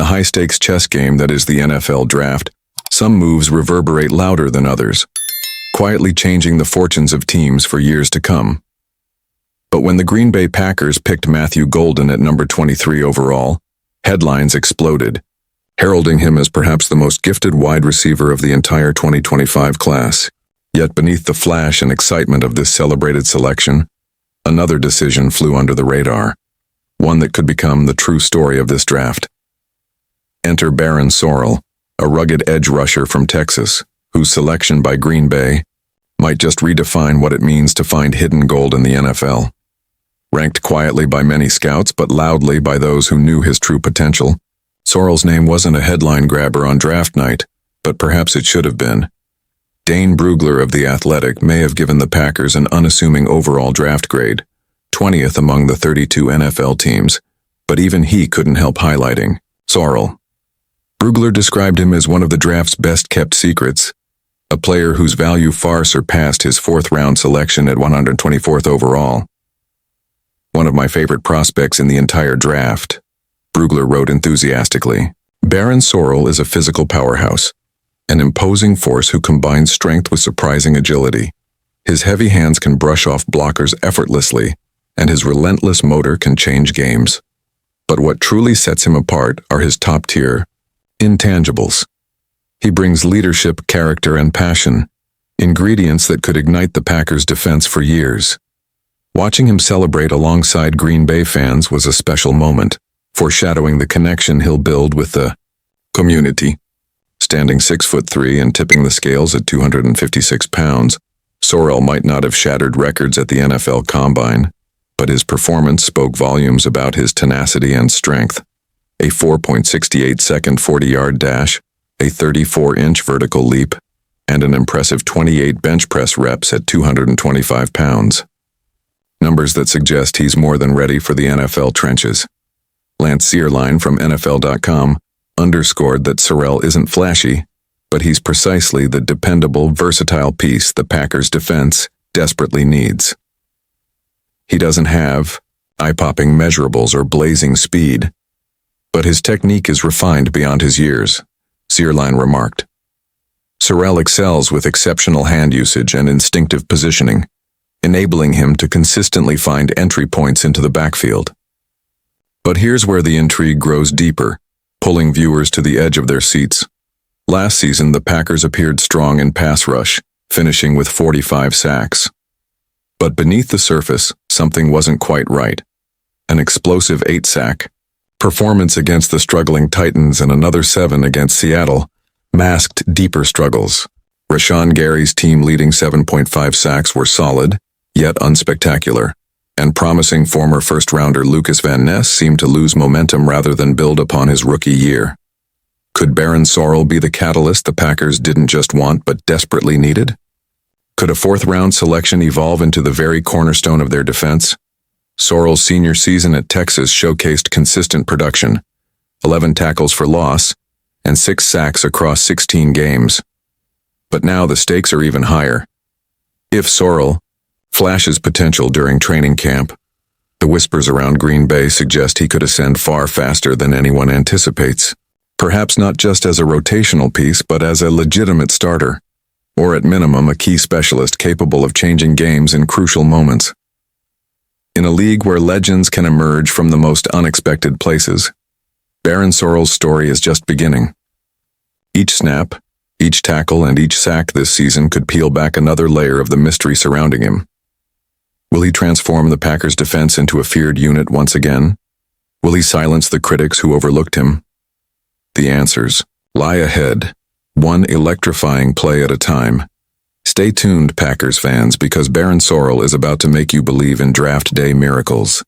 the high-stakes chess game that is the NFL draft, some moves reverberate louder than others, quietly changing the fortunes of teams for years to come. But when the Green Bay Packers picked Matthew Golden at number 23 overall, headlines exploded, heralding him as perhaps the most gifted wide receiver of the entire 2025 class. Yet beneath the flash and excitement of this celebrated selection, another decision flew under the radar, one that could become the true story of this draft. Enter Barron Sorrell, a rugged edge rusher from Texas, whose selection by Green Bay might just redefine what it means to find hidden gold in the NFL. Ranked quietly by many scouts but loudly by those who knew his true potential, Sorrell's name wasn't a headline grabber on draft night, but perhaps it should have been. Dane Brugler of The Athletic may have given the Packers an unassuming overall draft grade, 20th among the 32 NFL teams, but even he couldn't help highlighting Sorrell. Brugler described him as one of the draft's best-kept secrets, a player whose value far surpassed his fourth-round selection at 124th overall. One of my favorite prospects in the entire draft, Brugler wrote enthusiastically. Barron Sorrell is a physical powerhouse, an imposing force who combines strength with surprising agility. His heavy hands can brush off blockers effortlessly, and his relentless motor can change games. But what truly sets him apart are his top-tier intangibles. He brings leadership, character, and passion, ingredients that could ignite the Packers' defense for years. Watching him celebrate alongside Green Bay fans was a special moment, foreshadowing the connection he'll build with the community. Standing 6'3" and tipping the scales at 256 pounds, Sorrell might not have shattered records at the NFL Combine, but his performance spoke volumes about his tenacity and strength. A 4.68-second 40-yard dash, a 34-inch vertical leap, and an impressive 28 bench press reps at 225 pounds. Numbers that suggest he's more than ready for the NFL trenches. Lance Zierlein from NFL.com underscored that Sorrell isn't flashy, but he's precisely the dependable, versatile piece the Packers' defense desperately needs. He doesn't have eye-popping measurables or blazing speed, but his technique is refined beyond his years, Zierlein remarked. Sorrell excels with exceptional hand usage and instinctive positioning, enabling him to consistently find entry points into the backfield. But here's where the intrigue grows deeper, pulling viewers to the edge of their seats. Last season, the Packers appeared strong in pass rush, finishing with 45 sacks. But beneath the surface, something wasn't quite right. An explosive 8-sack performance against the struggling Titans and another 7 against Seattle masked deeper struggles. Rashawn Gary's team-leading 7.5 sacks were solid, yet unspectacular, and promising former first-rounder Lucas Van Ness seemed to lose momentum rather than build upon his rookie year. Could Barron Sorrell be the catalyst the Packers didn't just want but desperately needed? Could a fourth-round selection evolve into the very cornerstone of their defense? Sorrell's senior season at Texas showcased consistent production, 11 tackles for loss, and 6 sacks across 16 games. But now the stakes are even higher. If Sorrell flashes potential during training camp, the whispers around Green Bay suggest he could ascend far faster than anyone anticipates. Perhaps not just as a rotational piece, but as a legitimate starter, or at minimum a key specialist capable of changing games in crucial moments. In a league where legends can emerge from the most unexpected places, Barron Sorrell's story is just beginning. Each snap, each tackle, and each sack this season could peel back another layer of the mystery surrounding him. Will he transform the Packers' defense into a feared unit once again? Will he silence the critics who overlooked him? The answers lie ahead, one electrifying play at a time. Stay tuned, Packers fans, because Barron Sorrell is about to make you believe in draft day miracles.